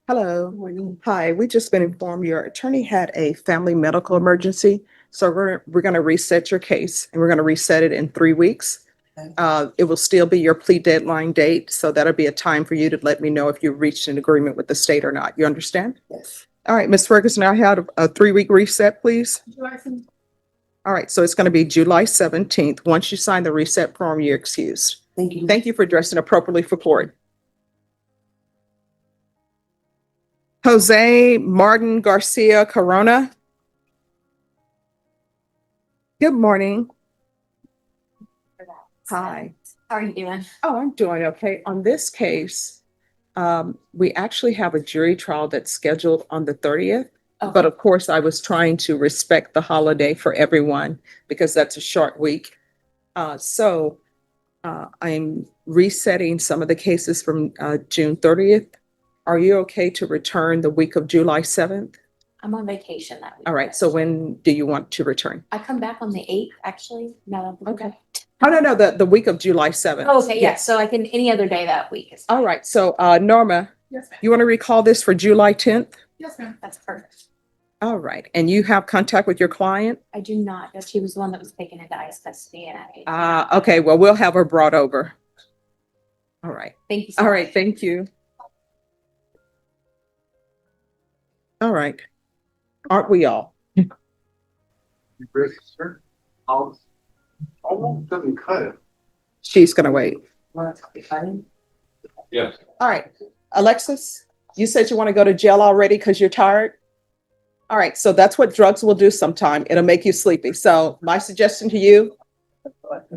Hello. Hi, we just been informed your attorney had a family medical emergency. So we're going to reset your case and we're going to reset it in 3 weeks. It will still be your plea deadline date. So that'll be a time for you to let me know if you've reached an agreement with the state or not. You understand? Yes. All right, Ms. Ferguson, I had a 3-week reset, please. All right, so it's going to be July 17th. Once you sign the reset form, you're excused. Thank you. Thank you for dressing appropriately for court. Jose Martin Garcia Corona. Good morning. Hi. How are you doing? Oh, I'm doing okay. On this case, we actually have a jury trial that's scheduled on the 30th. Okay. But of course, I was trying to respect the holiday for everyone because that's a short week. So I'm resetting some of the cases from June 30th. Are you okay to return the week of July 7th? I'm on vacation that week. All right. So when do you want to return? I come back on the 8th, actually. No. Okay. Oh, no, the week of July 7th. Oh, okay, yes. So I can any other day that week. Is All right. So Norma, Yes, ma'am. you want to recall this for July 10th? Yes, ma'am. That's perfect. All right. And you have contact with your client? I do not. But she was the one that was taken into ICE custody, and I. Okay. Well, we'll have her brought over. All right. Thank you. So All much. right. Thank you. All right. Aren't we all? Sir, almost doesn't cut it. She's going to wait. Yes. All right. Alexis, you said you want to go to jail already because you're tired? All right. So that's what drugs will do sometime. It'll make you sleepy. So my suggestion to you,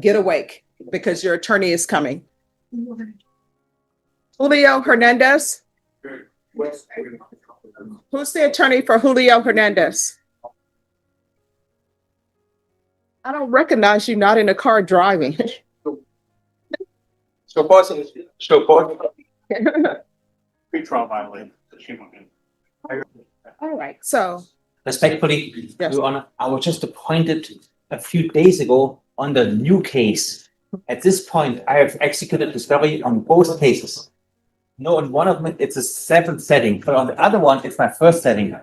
get awake because your attorney is coming. Julio Hernandez? Who's the attorney for Julio Hernandez? I don't recognize you not in a car driving. So pre-trial violation. All right. So, Respectfully, Yes. Your Honor, I was just appointed a few days ago on the new case. At this point, I have executed discovery on both cases. No, on one of them, it's a 7th setting, but on the other one, it's my first setting.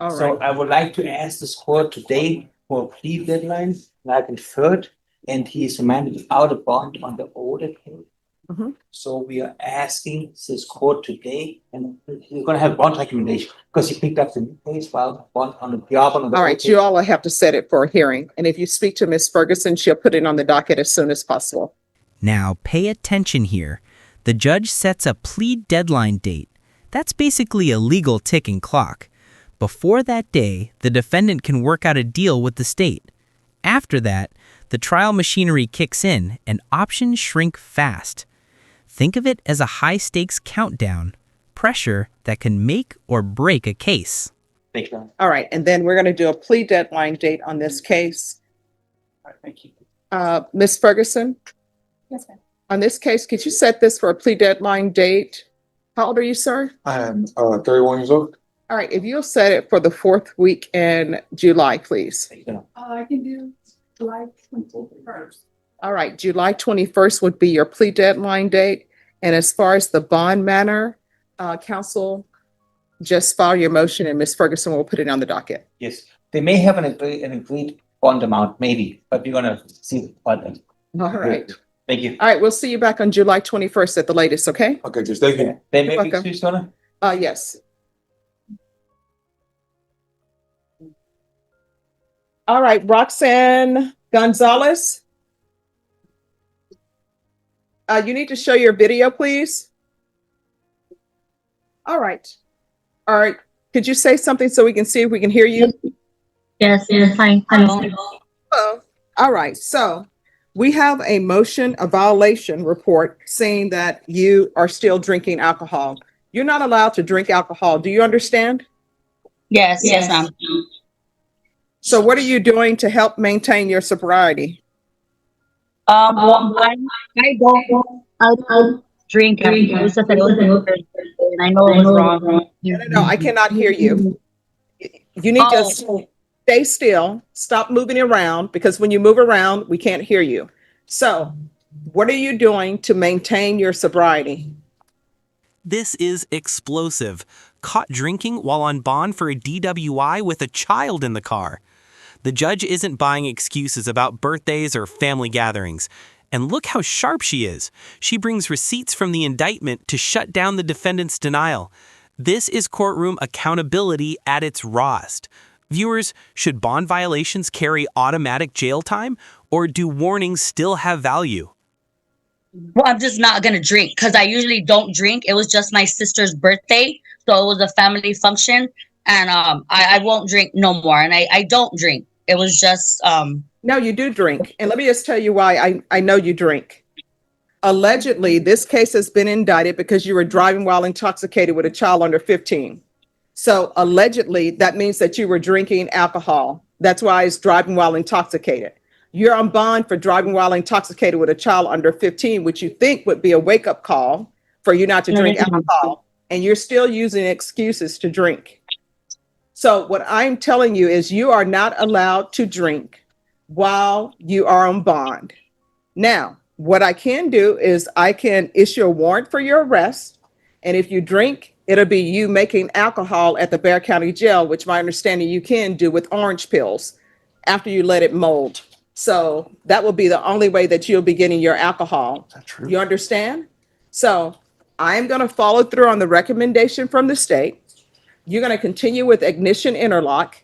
all So right. I would like to ask this court today for a plea deadline, like in third, and he is remanded without a bond on the older case. Mhm. So we are asking this court today, and we're gonna have bond recommendation, because he picked up the new case while bond on the other one. on the All old right. case. You all will have to set it for a hearing. And if you speak to Ms. Ferguson, she'll put it on the docket as soon as possible. Now, pay attention here. The judge sets a plea deadline date. That's basically a legal ticking clock. Before that day, the defendant can work out a deal with the state. After that, the trial machinery kicks in and options shrink fast. Think of it as a high-stakes countdown, pressure that can make or break a case. Thank you. All right. And then we're going to do a plea deadline date on this case. All right, thank you. Ms. Ferguson, Yes, ma'am. on this case, could you set this for a plea deadline date? How old are you, sir? I am 31 years old. All right. If you'll set it for the 4th week in July, please. Thank you. I can do July 21st. All right. July 21st would be your plea deadline date. And as far as the bond manner, counsel, just file your motion and Ms. Ferguson will put it on the docket. Yes, they may have an agreed bond amount, maybe, but we're gonna see what. All right. Thank you. All right. We'll see you back on July 21st at the latest. Okay? Okay, just thank you. They may be welcome. excused, Your Honor. Yes. All right. Roxanne Gonzalez. You need to show your video, please. All right. All right. Could you say something so we can see if we can hear you? Yes, fine. Hello. All right. So we have a motion, a violation report saying that you are still drinking alcohol. You're not allowed to drink alcohol. Do you understand? Yes, ma'am. So what are you doing to help maintain your sobriety? Well, I don't drink. It's just and I know it's wrong. No, I cannot hear you. You need to stay still, stop moving around, because when you move around, we can't hear you. So what are you doing to maintain your sobriety? This is explosive. caught drinking while on bond for a DWI with a child in the car. The judge isn't buying excuses about birthdays or family gatherings. And look how sharp she is. She brings receipts from the indictment to shut down the defendant's denial. This is courtroom accountability at its rawest. Viewers, should bond violations carry automatic jail time, or do warnings still have value? Well, I'm just not gonna drink because I usually don't drink. It was just my sister's birthday, so it was a family function, and I won't drink no more. And I don't drink. It was just No, you do drink. And let me just tell you why I know you drink. Allegedly, this case has been indicted because you were driving while intoxicated with a child under 15. So allegedly, that means that you were drinking alcohol. That's why it's driving while intoxicated. You're on bond for driving while intoxicated with a child under 15, which you think would be a wake-up call for you not to drink alcohol. And you're still using excuses to drink. So what I'm telling you is you are not allowed to drink while you are on bond. Now, what I can do is I can issue a warrant for your arrest. And if you drink, it'll be you making alcohol at the Bexar County Jail, which my understanding you can do with orange pills after you let it mold. So that will be the only way that you'll be getting your alcohol. Is that true? You understand? So I'm going to follow through on the recommendation from the state. You're going to continue with ignition interlock.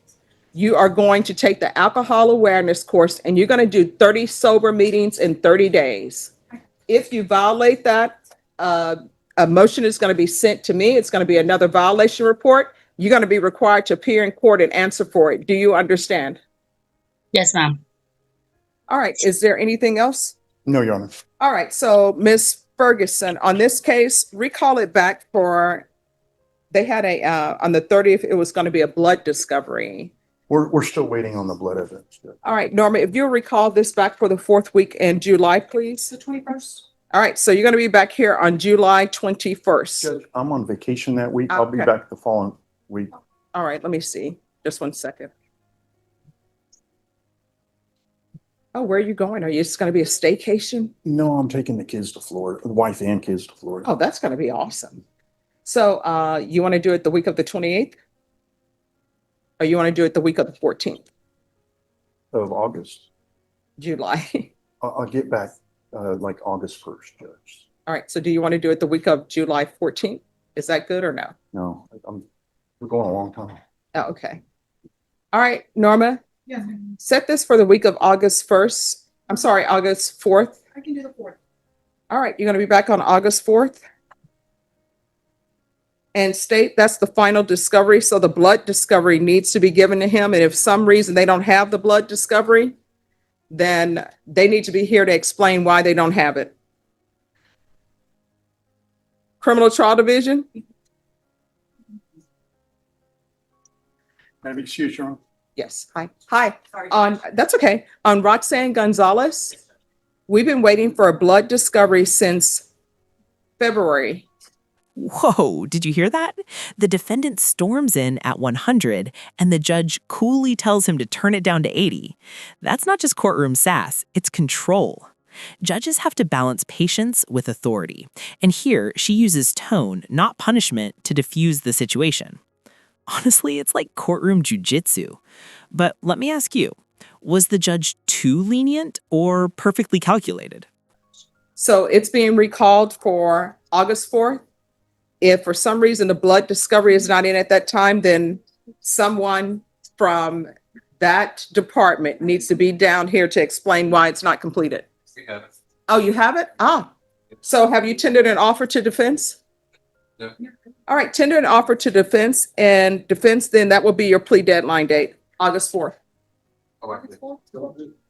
You are going to take the alcohol awareness course, and you're going to do 30 sober meetings in 30 days. If you violate that, a motion is going to be sent to me. It's going to be another violation report. You're going to be required to appear in court and answer for it. Do you understand? yes, ma'am. All right. Is there anything else? No, Your Honor. All right. So Ms. Ferguson, on this case, recall it back for, they had on the 30th, it was going to be a blood discovery. We're still waiting on the blood evidence. Judge. All right, Norma, if you'll recall this back for the 4th week in July, please. The 21st. All right, so you're going to be back here on July 21st. Judge, I'm on vacation that week. I'll be Okay. back the following week. All right, let me see. Just 1 second. Oh, where are you going? Are you just going to be a staycation? No, I'm taking the kids to Florida, the wife and kids to Florida. Oh, that's going to be awesome. So you want to do it the week of the 28th? Or you want to do it the week of the 14th, Of August. July? I'll get back like August 1st, Judge. All right, so do you want to do it the week of July 14th? Is that good or no? No, we're going a long time. Oh, okay. All right, Norma, Yes, set this for the week of August 1st. I'm sorry, August 4th. I can do the 4th. All right, you're going to be back on August 4th. And state that's the final discovery. So the blood discovery needs to be given to him. And if some reason they don't have the blood discovery, then they need to be here to explain why they don't have it. Criminal Trial Division? May I be excused, Your Honor? Yes. Hi. Hi. Sorry. That's okay. On Roxanne Gonzalez, we've been waiting for a blood discovery since February. Whoa, did you hear that? The defendant storms in at 100 and the judge coolly tells him to turn it down to 80. That's not just courtroom sass, it's control. Judges have to balance patience with authority. And here, she uses tone, not punishment, to diffuse the situation. Honestly, it's like courtroom jujitsu. But let me ask you, was the judge too lenient or perfectly calculated? So it's being recalled for August 4th. If for some reason the blood discovery is not in at that time, then someone from that department needs to be down here to explain why it's not completed. Oh, you have it? Ah, so have you tendered an offer to defense? No. All right, tender an offer to defense, and defense, then that will be your plea deadline date, August 4th.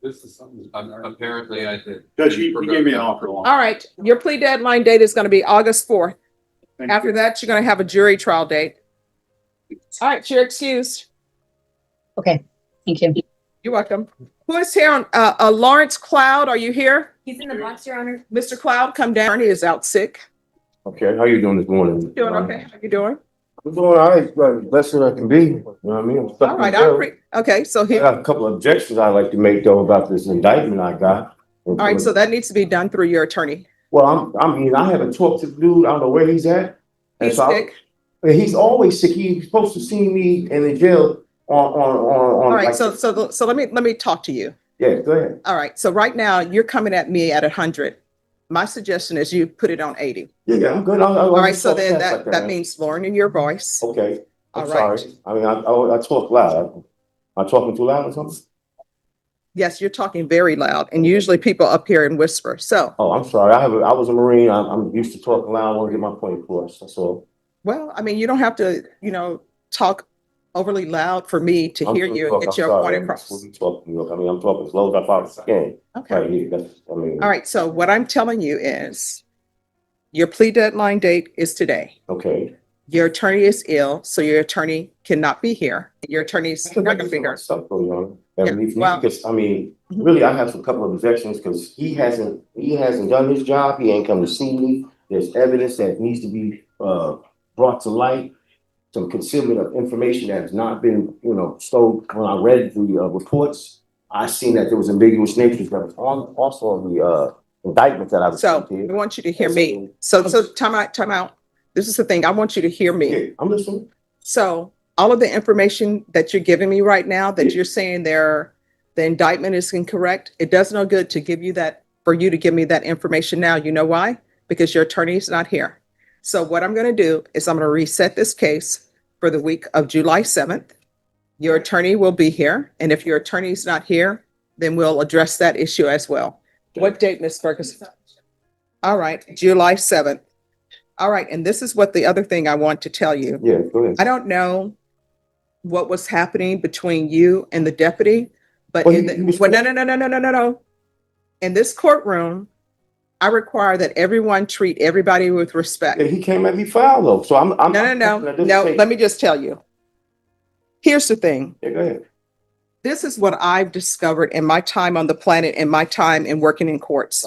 This is something, apparently I did. Judge, you gave me an offer. All right, your plea deadline date is going to be August 4th. Thank After you. that, you're going to have a jury trial date. All right, you're excused. Okay, thank you. You're welcome. Who is here on, Lawrence Cloud, are you here? He's in the box, Your Honor. Mr. Cloud, come down. He is out sick. Okay, how you doing this morning? Doing okay? How you doing? I'm doing all right, but best that I can be. You know what I mean? I'm stuck All in right, jail. okay, so I here, got a couple of objections I'd like to make though about this indictment I got. all right, so that needs to be done through your attorney. Well, I mean, I haven't talked to the dude. I don't know where he's at. And He's so sick. He's always sick. He's supposed to see me in the jail on. All right, like- so let me talk to you. Yeah, go ahead. All right, so right now you're coming at me at 100. My suggestion is you put it on 80. Yeah, I'm good. All right, so then that means lowering your voice. Okay, All I'm right. sorry. I mean, I talk loud. Am I talking too loud or something? Yes, you're talking very loud, and usually people up here and whisper. So, Oh, I'm sorry. I was a Marine. I'm used to talking loud. I want to get my point across. That's all. well, I mean, you don't have to, talk overly loud for me to hear you and get your point across. I'm talking as low as I possibly can. Okay. Right here. All right, so what I'm telling you is your plea deadline date is today. Okay. Your attorney is ill, so your attorney cannot be here. Your attorney's not going to be here. Stuff going on. Yeah, well- Because I mean, Mhm. really, I have some couple of objections because he hasn't done his job. He ain't come to see me. There's evidence that needs to be brought to light. Some concealment of information that has not been, stowed. When I read the reports, I seen that there was ambiguous natures that was also on the indictment that I was. So I want you to hear me. So time out. This is the thing. I want you to hear me. Yeah, I'm listening. So all of the information that you're giving me right now, that you're saying the indictment is incorrect, it does no good to give you that, for you to give me that information now. You know why? Because your attorney is not here. So what I'm going to do is I'm going to reset this case for the week of July 7th. Your attorney will be here. And if your attorney is not here, then we'll address that issue as well. What date, Ms. Ferguson? All right, July 7th. All right, and this is what the other thing I want to tell you. Yeah, go ahead. I don't know what was happening between you and the deputy, but Well, no. In this courtroom, I require that everyone treat everybody with respect. Yeah, he came at me foul though, so I'm. No. Let me just tell you. Here's the thing. Yeah, go ahead. This is what I've discovered in my time on the planet and my time in working in courts.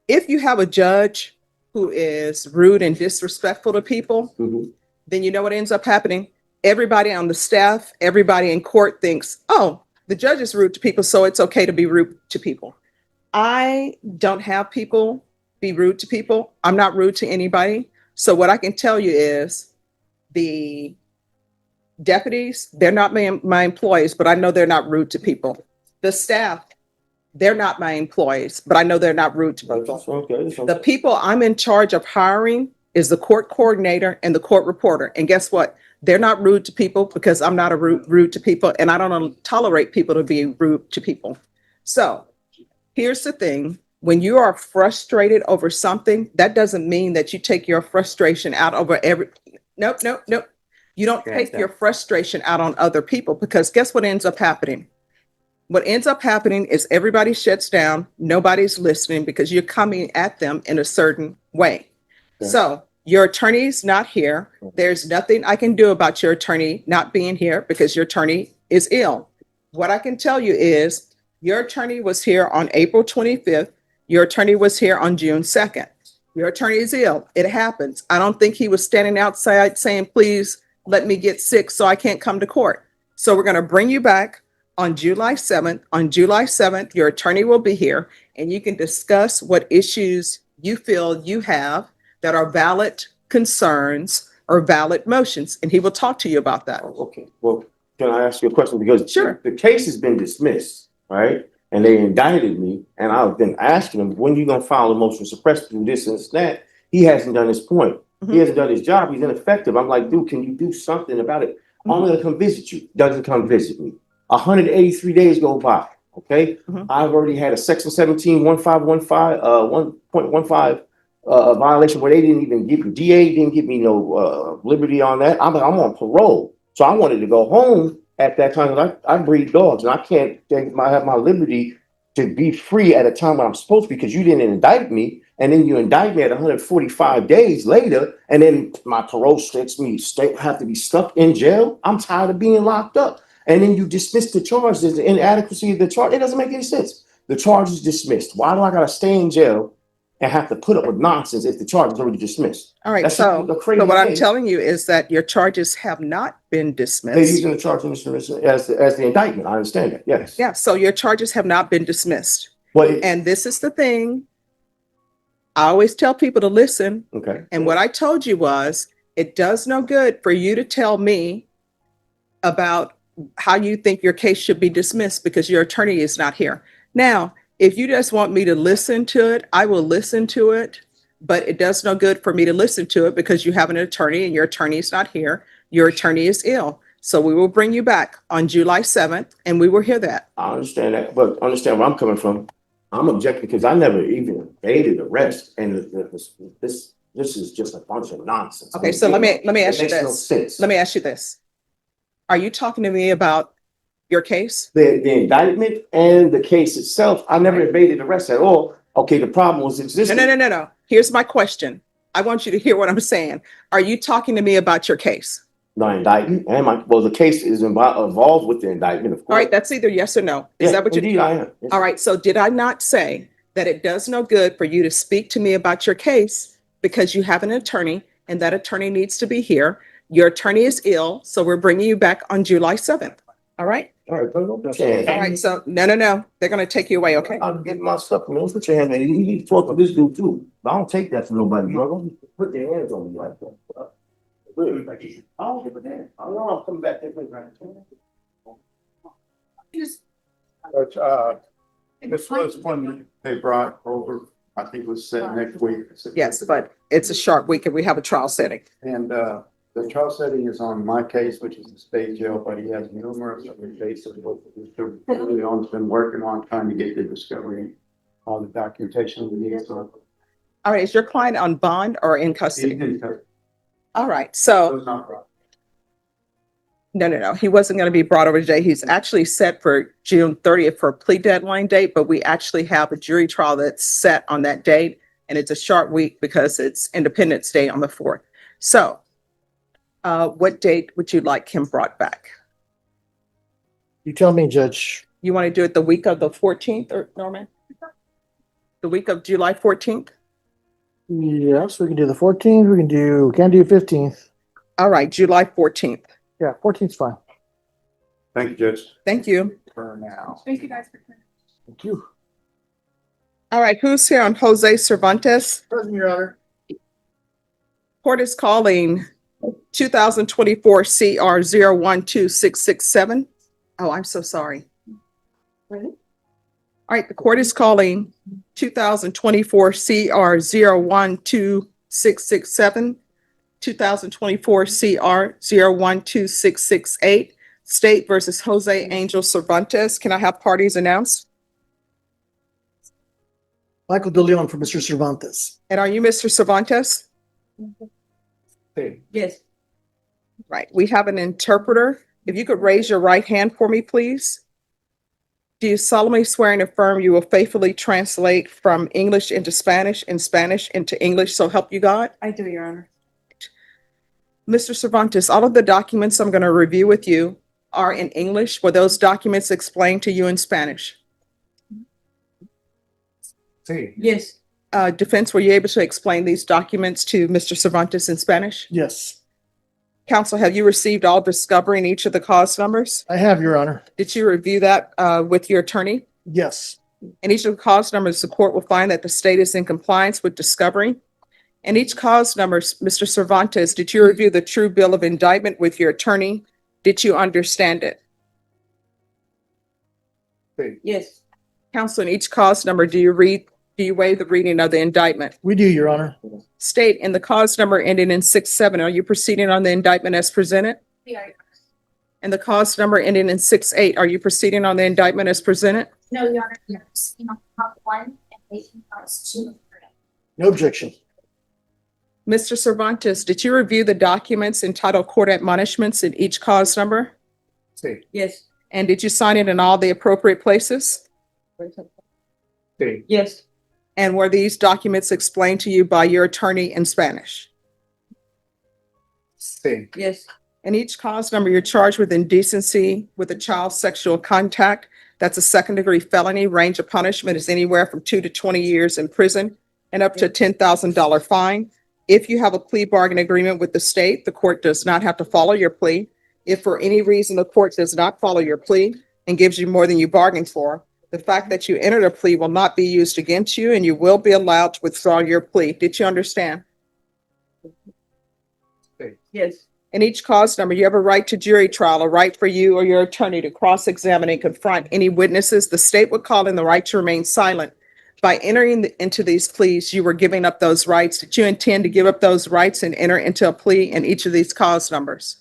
If you have a judge who is rude and disrespectful to people, Mhm. then you know what ends up happening? Everybody on the staff, everybody in court thinks, oh, the judge is rude to people, so it's okay to be rude to people. I don't have people be rude to people. I'm not rude to anybody. So what I can tell you is the deputies, they're not my employees, but I know they're not rude to people. The staff, they're not my employees, but I know they're not rude to people. Okay. The people I'm in charge of hiring is the court coordinator and the court reporter. And guess what? They're not rude to people because I'm not rude to people, and I don't tolerate people to be rude to people. So here's the thing. When you are frustrated over something, that doesn't mean that you take your frustration out over Nope. You don't take your frustration out on other people, because guess what ends up happening? What ends up happening is everybody shuts down. Nobody's listening because you're coming at them in a certain way. Okay. So your attorney's not here. There's nothing I can do about your attorney not being here because your attorney is ill. What I can tell you is your attorney was here on April 25th. Your attorney was here on June 2nd. Your attorney is ill. It happens. I don't think he was standing outside saying, please let me get sick so I can't come to court. So we're going to bring you back on July 7th. On July 7th, your attorney will be here and you can discuss what issues you feel you have that are valid concerns or valid motions, and he will talk to you about that. Okay, well, can I ask you a question? Because Sure. the case has been dismissed, right? And they indicted me, and I've been asking him, when you gonna file a motion to suppress, do this and that? He hasn't done his point. He hasn't done his job. He's ineffective. I'm like, dude, can you do something about it? I'm gonna come visit you. Doesn't come visit me. 183 days go by. Okay, I've already had a section 17 1.15 violation where they didn't even give DA didn't give me no liberty on that. I'm on parole, so I wanted to go home at that time. I breed dogs, and I can't have my liberty to be free at a time when I'm supposed to, because you didn't indict me, and then you indict me at 145 days later, and then my parole sets me have to be stuck in jail. I'm tired of being locked up. And then you dismiss the charge. There's the inadequacy of the charge. It doesn't make any sense. The charge is dismissed. Why do I gotta stay in jail and have to put up with nonsense if the charge is already dismissed? All right, That's so a crazy what I'm thing. telling you is that your charges have not been They're dismissed. using the charge as the indictment. I understand that. Yes. Yeah, so your charges have not been dismissed. But And this is the thing. I always tell people to listen. okay. And what I told you was, it does no good for you to tell me about how you think your case should be dismissed because your attorney is not here. Now, if you just want me to listen to it, I will listen to it, but it does no good for me to listen to it because you have an attorney and your attorney is not here. Your attorney is ill. So we will bring you back on July 7th and we will hear that. I understand that, but understand where I'm coming from. I'm objecting because I never even evaded arrest, and this is just a bunch of nonsense. Okay, so let me ask you It makes no this. sense. Let me ask you this. Are you talking to me about your case? The indictment and the case itself, I never evaded arrest at all. Okay, the problem was No, existing. no. Here's my question. I want you to hear what I'm saying. Are you talking to me about your case? The indictment and the case is involved with the indictment, of course. All right, that's either yes or no. Is Yeah, that what you? indeed I am. Yes. All right, so did I not say that it does no good for you to speak to me about your case because you have an attorney and that attorney needs to be here? Your attorney is ill, so we're bringing you back on July 7th. All right? All right, put your All hand. right, so no. They're going to take you away, okay? I'm getting my stuff, man. Put your hand, man. You need to talk to this dude too. I don't take that from nobody, bro. Don't put your hands on me like that. Really? I don't give a damn. I know I'm coming back there. But, this was one they brought over, I think it was set next week. Yes, but it's a short week and we have a trial setting. And, the trial setting is on my case, which is the state jail, but he has numerous other cases. Mr. Leon's been working on trying to get the discovery, all the documentation we need, so. All right, is your client on bond or in He custody? didn't touch it. All right, It so was not right. no. He wasn't going to be brought over today. He's actually set for June 30th for a plea deadline date, but we actually have a jury trial that's set on that date. And it's a short week because it's Independence Day on the 4th. So what date would you like him brought back? You tell me, Judge. You want to do it the week of the 14th, or Norman? The week of July 14th? Yes, we can do the 14th. We can do 15th. All right, July 14th. Yeah, 14th's fine. Thank you, Judge. Thank you. For now. Thank you guys for coming. Thank you. All right, who's here on Jose Cervantes? Present, Your Honor. Court is calling 2024 CR 012667. Oh, I'm so sorry. All right, the court is calling 2024 CR 012667, 2024 CR 012668, State versus Jose Angel Cervantes. Can I have parties announced? Michael DeLeon for Mr. Cervantes. And are you Mr. Cervantes? Yes. Right, we have an interpreter. If you could raise your right hand for me, please. Do you solemnly swear and affirm you will faithfully translate from English into Spanish and Spanish into English, so help you God? I do, Your Honor. Mr. Cervantes, all of the documents I'm going to review with you are in English. Were those documents explained to you in Spanish? Yes. Defense, were you able to explain these documents to Mr. Cervantes in Spanish? Yes, Counsel, have you received all discovery in each of the cause numbers? I have, Your Honor. Did you review that with your attorney? Yes, And each of the cause numbers, the court will find that the state is in compliance with discovery. And each cause number, Mr. Cervantes, did you review the true bill of indictment with your attorney? Did you understand it? Yes. Counsel, in each cause number, do you waive the reading of the indictment? we do, Your Honor. State, in the cause number ending in 6-7, are you proceeding on the indictment as presented? And the cause number ending in 6-8, are you proceeding on the indictment as presented? No, Your Honor, you're proceeding on count 1 and making counts 2 and 3. No objection. Mr. Cervantes, did you review the documents entitled court admonishments in each cause number? Yes. And did you sign it in all the appropriate places? Yes. And were these documents explained to you by your attorney in Spanish? Yes. In each cause number, you're charged with indecency with a child's sexual contact. That's a second-degree felony. Range of punishment is anywhere from 2 to 20 years in prison and up to a $10,000 fine. If you have a plea bargain agreement with the state, the court does not have to follow your plea. If for any reason the court does not follow your plea and gives you more than you bargained for, the fact that you entered a plea will not be used against you and you will be allowed to withdraw your plea. Did you understand? Yes. In each cause number, you have a right to jury trial, a right for you or your attorney to cross-examine and confront any witnesses. The state would call in the right to remain silent. By entering into these pleas, you were giving up those rights. Did you intend to give up those rights and enter into a plea in each of these cause numbers?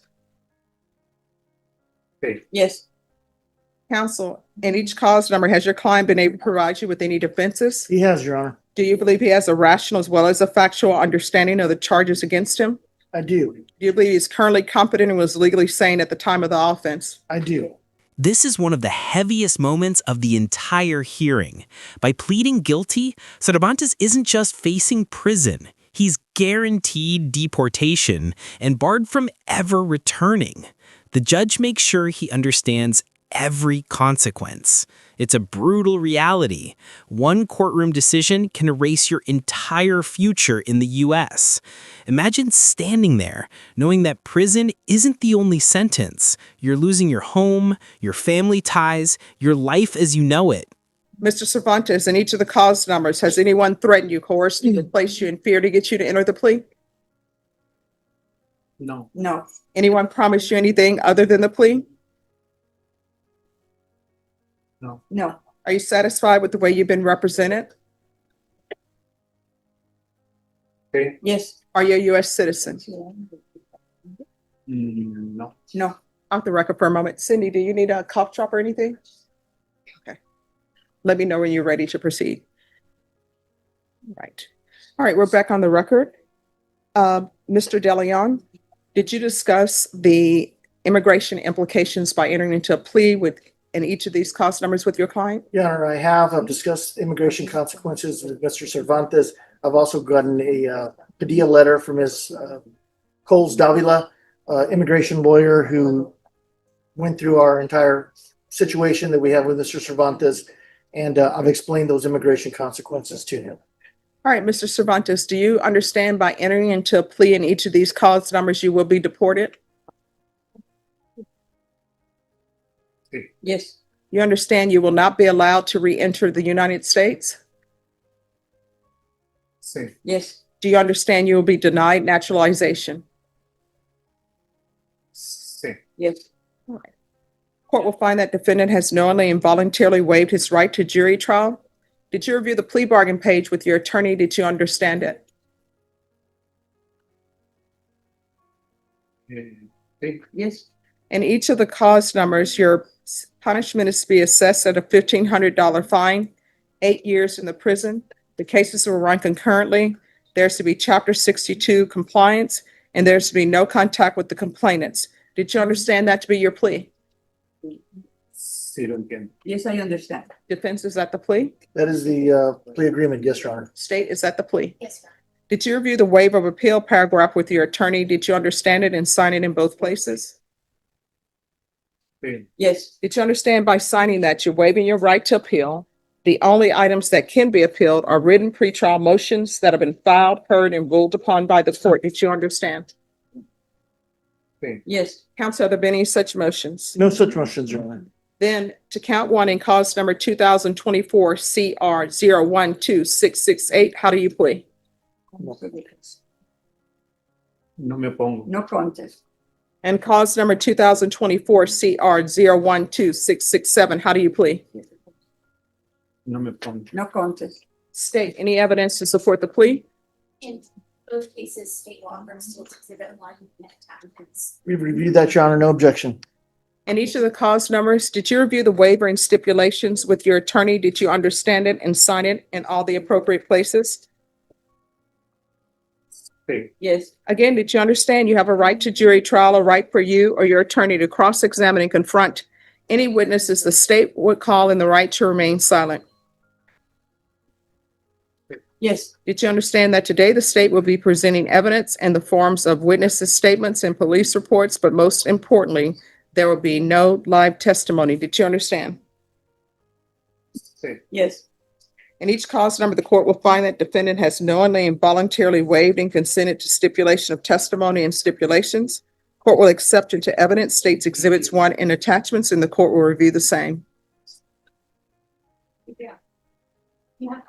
Yes. Counsel, in each cause number, has your client been able to provide you with any defenses? He has, Your Honor. Do you believe he has a rational as well as a factual understanding of the charges against him? I do. Do you believe he's currently competent and was legally sane at the time of the offense? I do. This is one of the heaviest moments of the entire hearing. By pleading guilty, Cervantes isn't just facing prison. He's guaranteed deportation and barred from ever returning. The judge makes sure he understands every consequence. It's a brutal reality. One courtroom decision can erase your entire future in the U.S. Imagine standing there, knowing that prison isn't the only sentence. You're losing your home, your family ties, your life as you know it. Mr. Cervantes, in each of the cause numbers, has anyone threatened you, coerced you, and placed you in fear to get you to enter the plea? No. No. Anyone promised you anything other than the plea? No. Are you satisfied with the way you've been represented? Yes. Are you a U.S. citizen? No. No. Off the record for a moment. Cindy, do you need a cough drop or anything? Okay. Let me know when you're ready to proceed. Right. All right, we're back on the record. Mr. DeLeon, did you discuss the immigration implications by entering into a plea in each of these cause numbers with your client? Your Honor, I have. I've discussed immigration consequences with Mr. Cervantes. I've also gotten a Padilla letter from Ms. Coles Davila, immigration lawyer who went through our entire situation that we have with Mr. Cervantes, and I've explained those immigration consequences to him. All right, Mr. Cervantes, do you understand by entering into a plea in each of these cause numbers, you will be deported? Yes. You understand you will not be allowed to re-enter the United States? Yes. Do you understand you will be denied naturalization? Yes. Court will find that defendant has knowingly and voluntarily waived his right to jury trial. Did you review the plea bargain page with your attorney? Did you understand it? Yes. In each of the cause numbers, your punishment is to be assessed at a $1,500 fine, 8 years in the prison. The cases will run concurrently. There's to be Chapter 62 compliance, and there's to be no contact with the complainants. Did you understand that to be your plea? Yes, I understand. Defense, is that the plea? That is the plea agreement, yes, Your Honor. State, is that the plea? Yes, sir. Did you review the waiver of appeal paragraph with your attorney? Did you understand it and sign it in both places? Yes. Did you understand by signing that you're waiving your right to appeal? The only items that can be appealed are written pretrial motions that have been filed, heard, and ruled upon by the court. Did you understand? Yes. Counsel, have there been any such motions? No such motions, Your Honor. Then to count one in cause number 2024 CR 012668, how do you plea? No contest. And cause number 2024 CR 012667, how do you plea? No contest. State, any evidence to support the plea? In both cases, state law firms still exhibit one and attachments. We've reviewed that, Your Honor, no objection. And each of the cause numbers, did you review the waiver and stipulations with your attorney? Did you understand it and sign it in all the appropriate places? Yes. Again, did you understand you have a right to jury trial, a right for you or your attorney to cross-examine and confront any witnesses the state would call in the right to remain silent? Yes. Did you understand that today the state will be presenting evidence in the forms of witnesses' statements and police reports, but most importantly, there will be no live testimony. Did you understand? Yes. In each cause number, the court will find that defendant has knowingly and voluntarily waived and consented to stipulation of testimony and stipulations. Court will accept into evidence states exhibits 1 and attachments, and the court will review the same. Yeah. Yeah.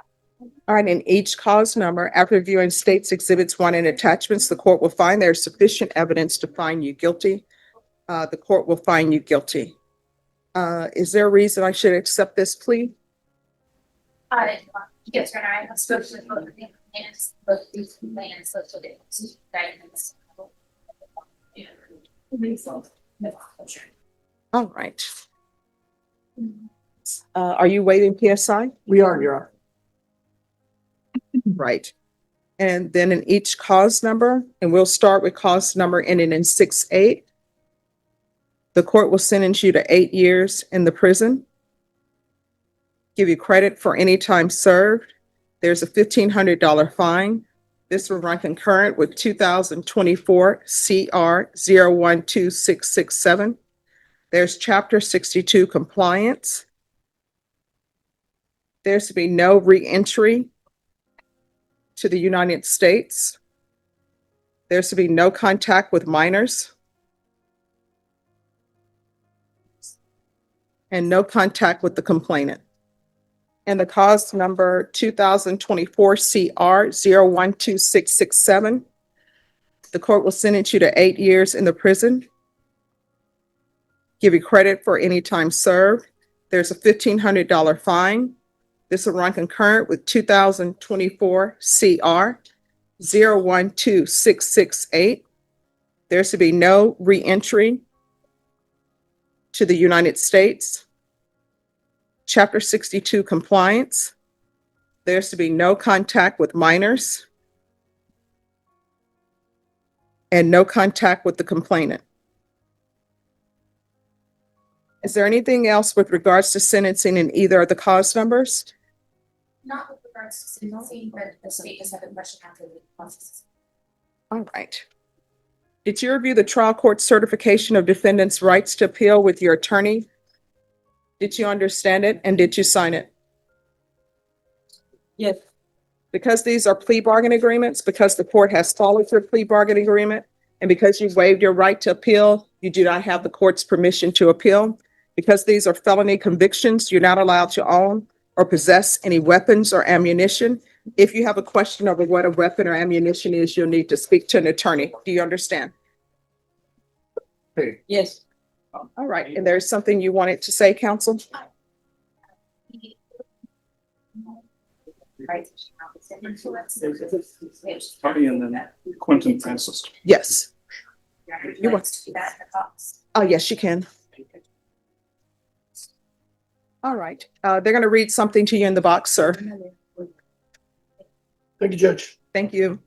All right, in each cause number, after reviewing states exhibits 1 and attachments, the court will find there is sufficient evidence to find you guilty. The court will find you guilty. Is there a reason I should accept this plea? Yes, Your Honor, I have spoken with both of the complainants, both of these complainants, both of the indictments. All right. Are you waiving PSI? We are, Your Honor. Right. And then in each cause number, and we'll start with cause number ending in 6-8. The court will sentence you to 8 years in the prison. Give you credit for any time served. There's a $1,500 fine. This will run concurrent with 2024 CR 012667. There's Chapter 62 compliance. There's to be no reentry to the United States. There's to be no contact with minors. And no contact with the complainant. And the cause number 2024 CR 012667. The court will sentence you to 8 years in the prison. Give you credit for any time served. There's a $1,500 fine. This will run concurrent with 2024 CR 012668. There's to be no reentry to the United States. Chapter 62 compliance. There's to be no contact with minors and no contact with the complainant. Is there anything else with regards to sentencing in either of the cause numbers? Not with regards to sentencing, but the state does have a question after the process. All right. Did you review the trial court certification of defendant's rights to appeal with your attorney? Did you understand it and did you sign it? Yes. Because these are plea bargain agreements, because the court has followed your plea bargain agreement, and because you waived your right to appeal, you do not have the court's permission to appeal. Because these are felony convictions, you're not allowed to own or possess any weapons or ammunition. If you have a question over what a weapon or ammunition is, you'll need to speak to an attorney. Do you understand? Yes. All right. And there's something you wanted to say, counsel? Party and then Quentin Francis. Yes. You want to do that in the box? Oh, yes, you can. All right. They're going to read something to you in the box, sir. Thank you, Judge. Thank you.